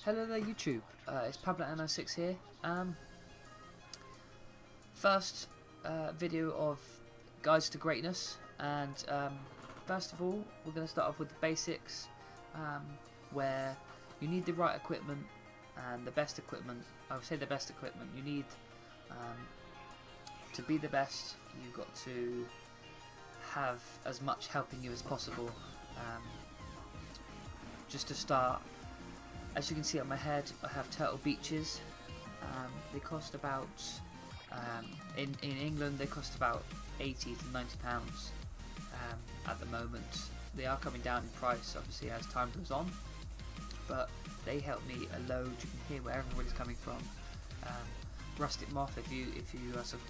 Hello there YouTube, it's Pablo 96 here. First video of Guides to Greatness, and first of all we're going to start off with the basics, where you need the right equipment and the best equipment. I would say the best equipment. You need to be the best, you've got to have as much helping you as possible. Just to start, as you can see on my head, I have turtle beaches. They cost about, in England they cost about 80 to 90 pounds at the moment. They are coming down in price obviously as time goes on, but they help me a load. You can hear where everybody's coming from. Rustic Moth, if you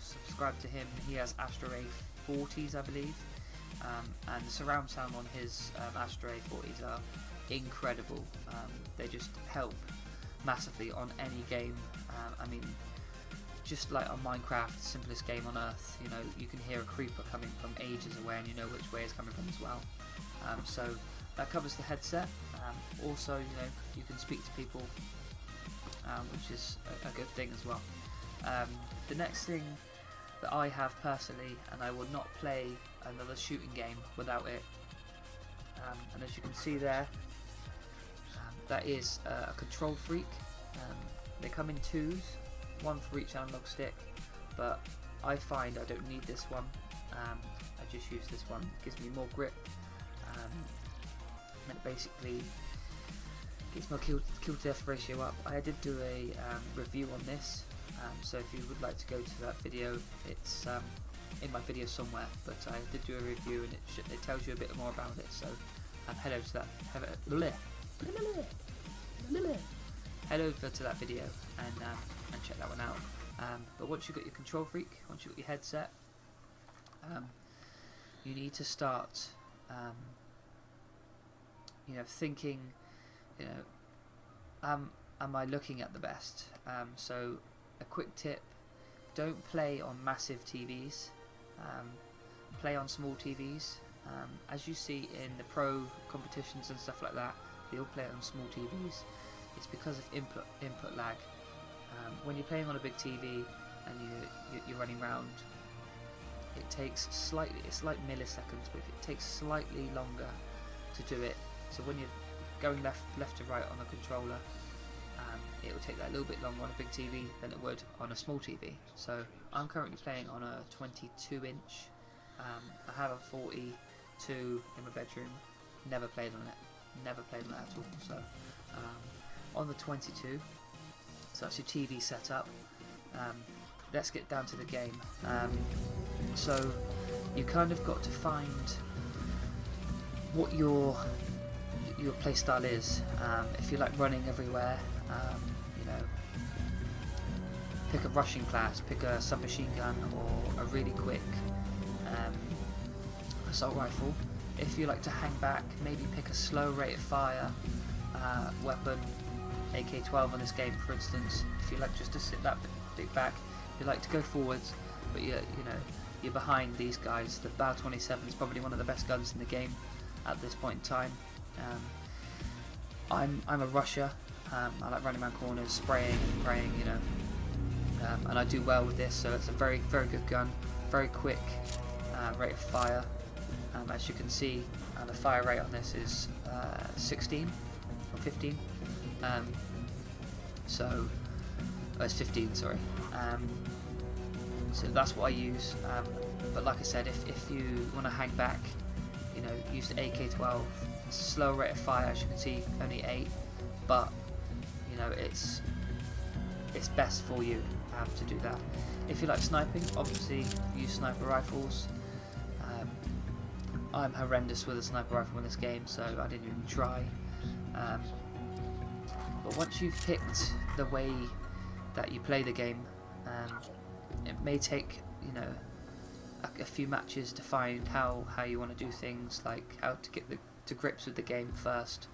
subscribe to him, he has Astro A40s I believe, and the surround sound on his Astro A40s are incredible. They just help massively on any game. I mean, just like on Minecraft, the simplest game on earth, you know, you can hear a creeper coming from ages away and you know which way it's coming from as well. So that covers the headset. Also, you know, you can speak to people, which is a good thing as well. The next thing that I have personally, and I will not play another shooting game without it, and as you can see there, that is a control freak. They come in twos, one for each analog stick, but I find I don't need this one. I just use this one. It gives me more grip, and it basically gets my kill to death ratio up. I did do a review on this, so if you would like to go to that video, it's in my video somewhere, but I did do a review and it tells you a bit more about it, so head over to that. Head over to that video and check that one out. But once you've got your control freak, once you've got your headset, you need to start, you know, thinking, you know, am I looking at the best? So a quick tip: don't play on massive TVs. Play on small TVs. As you see in the pro competitions and stuff like that, they all play on small TVs. It's because of input lag. When you're playing on a big TV and you're running around, it takes it's like milliseconds, but it takes slightly longer to do it. So when you're going left to right on the controller, it will take that a little bit longer on a big TV than it would on a small TV. So I'm currently playing on a 22 inch. I have a 42 in my bedroom. Never played on it. Never played on it at all. So on the 22, so that's your TV setup. Let's get down to the game. So you kind of got to find what your play style is. If you like running everywhere, you know, pick a rushing class, pick a submachine gun or a really quick assault rifle. If you like to hang back, maybe pick a slow rate of fire weapon, AK-12 on this game for instance. If you like just to sit that bit back, you like to go forwards, but you know, you're behind these guys. The Bow 27 is probably one of the best guns in the game at this point in time. I'm a rusher. I like running around corners, spraying and praying, you know, and I do well with this. So it's a very good gun, very quick rate of fire. As you can see, the fire rate on this is 16 or 15. So it's 15, sorry. So that's what I use. But like I said, if you want to hang back, you know, use the AK-12. Slow rate of fire, as you can see, only 8, but you know, it's best for you to do that. If you like sniping, obviously use sniper rifles. I'm horrendous with a sniper rifle in this game, so I didn't even try. But once you've picked the way that you play the game, it may take, you know, a few matches to find how you want to do things, like how to get to grips with the game first.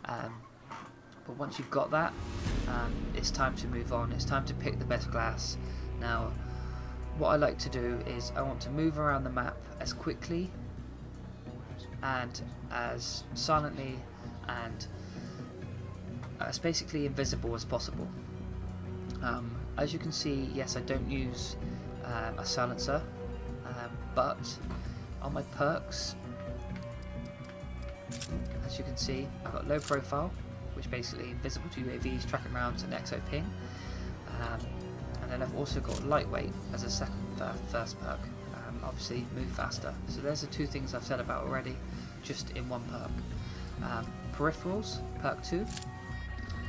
But once you've got that, it's time to move on. It's time to pick the best class. Now, what I like to do is I want to move around the map as quickly and as silently and as basically invisible as possible. As you can see, yes, I don't use a silencer, but on my perks, as you can see, I've got low profile, which basically invisible to UAVs, tracking rounds, and exo ping. And then I've also got lightweight as a first perk. Obviously, move faster. So there's the two things I've said about already, just in one perk. Peripherals, perk 2,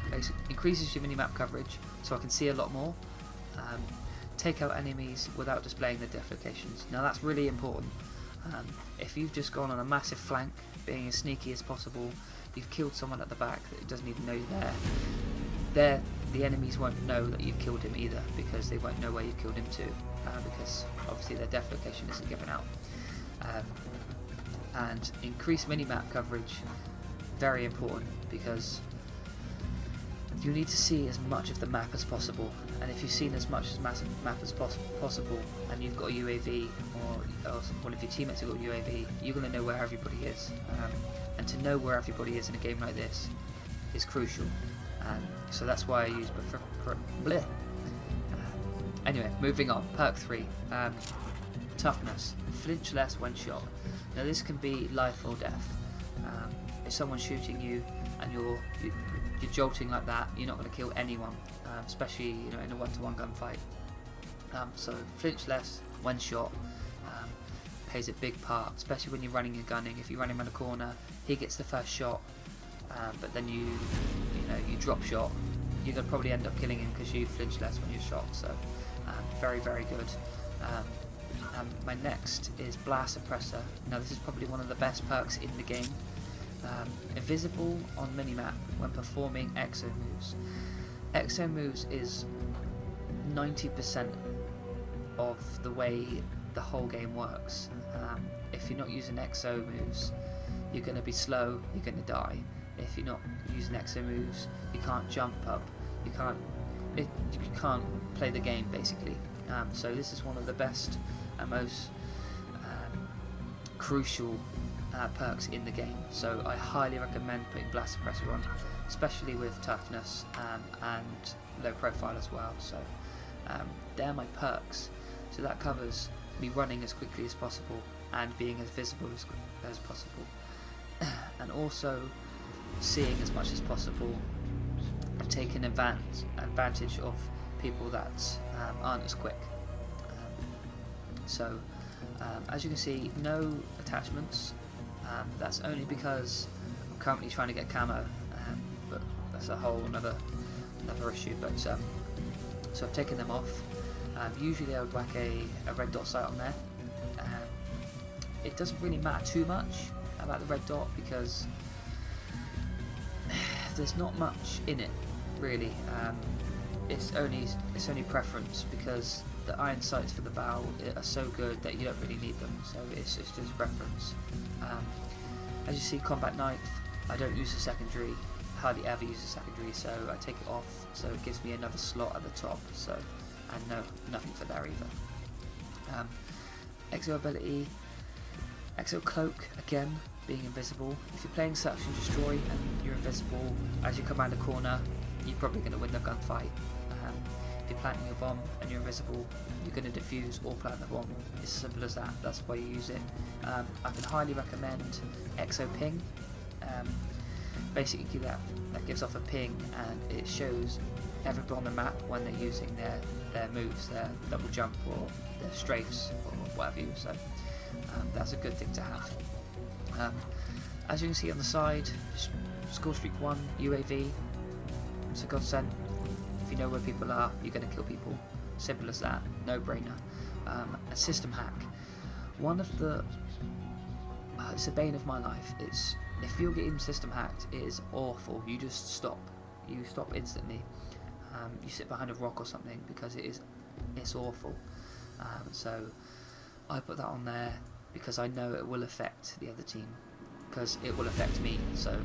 basically increases your minimap coverage, so I can see a lot more. Take out enemies without displaying their death locations. Now that's really important. If you've just gone on a massive flank, being as sneaky as possible, you've killed someone at the back that doesn't even know you're there, the enemies won't know that you've killed him either, because they won't know where you killed him to, because obviously their death location isn't given out. And increased minimap coverage, very important, because you need to see as much of the map as possible, and if you've seen as much as massive map as possible, and you've got a UAV, or one of your teammates have got a UAV, you're going to know where everybody is, and to know where everybody is in a game like this is crucial. So that's why I use bleh. Anyway, moving on. Perk 3, toughness, flinch less when shot. Now this can be life or death. If someone's shooting you and you're jolting like that, you're not going to kill anyone, especially in a one-to-one gunfight. So flinch less when shot plays a big part, especially when you're running and gunning. If you run him around a corner, he gets the first shot, but then you drop shot, you're going to probably end up killing him because you flinch less when you're shot. So very, very good. My next is Blast Suppressor. Now this is probably one of the best perks in the game. Invisible on minimap when performing exo moves. Exo moves is 90% of the way the whole game works. If you're not using exo moves, you're going to be slow, you're going to die. If you're not using exo moves, you can't jump up, you can't play the game basically. So this is one of the best and most crucial perks in the game. So I highly recommend putting Blast Suppressor on, especially with toughness and low profile as well. So they're my perks. So that covers me running as quickly as possible and being as visible as possible, and also seeing as much as possible and taking advantage of people that aren't as quick. As you can see, no attachments. That's only because I'm currently trying to get camo, but that's a whole another issue. But so I've taken them off. Usually I would whack a red dot sight on there. It doesn't really matter too much about the red dot because there's not much in it really. It's only preference, because the iron sights for the bow are so good that you don't really need them, so it's just preference. As you see, combat knife, I don't use a secondary, hardly ever use a secondary, so I take it off, so it gives me another slot at the top, and nothing for there either. Exo ability, exo cloak, again, being invisible. If you're playing search and destroy and you're invisible, as you come around the corner, you're probably going to win the gunfight. If you're planting a bomb and you're invisible, you're going to defuse or plant the bomb. It's as simple as that. That's why you use it. I can highly recommend exo ping. Basically that gives off a ping and it shows everyone on the map when they're using their moves, their double jump or their strafes or whatever you. So that's a good thing to have. As you can see on the side, score streak 1, UAV, it's a godsend. If you know where people are, you're going to kill people. Simple as that, no brainer. A system hack. One of the it's a bane of my life. It's if you're getting system hacked, it is awful. You just stop. You stop instantly. You sit behind a rock or something because it's awful. So I put that on there because I know it will affect the other team, because it will affect me. So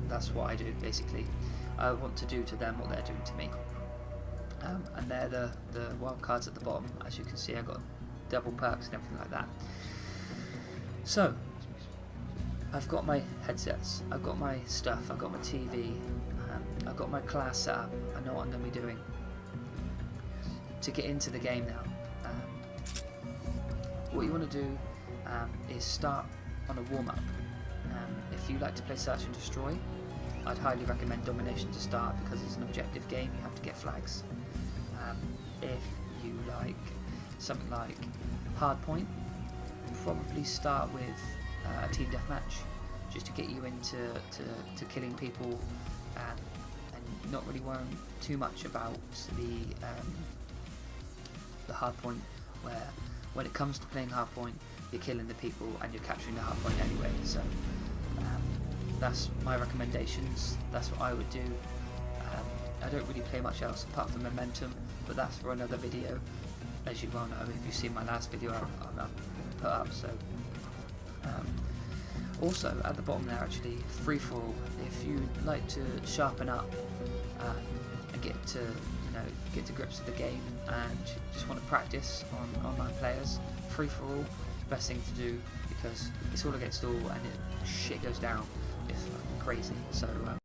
that's what I do basically. I want to do to them what they're doing to me. And they're the wild cards at the bottom. As you can see, I've got double perks and everything like that. So I've got my headsets, I've got my stuff, I've got my TV, I've got my class set up, I know what I'm going to be doing. To get into the game now, what you want to do is start on a warm-up. If you like to play Search and Destroy, I'd highly recommend Domination to start because it's an objective game, you have to get flags. If you like something like Hardpoint, probably start with a team deathmatch, just to get you into to killing people and not really worrying too much about the hardpoint, where when it comes to playing hardpoint, you're killing the people and you're capturing the hardpoint anyway. So that's my recommendations. That's what I would do. I don't really play much else apart from Momentum, but that's for another video. As you well know, if you've seen my last video I'll put up. So also at the bottom there, actually, free for all. If you like to sharpen up and get to grips with the game and just want to practice on online players, free for all, best thing to do, because it's all against all and shit goes down. It's fucking crazy. So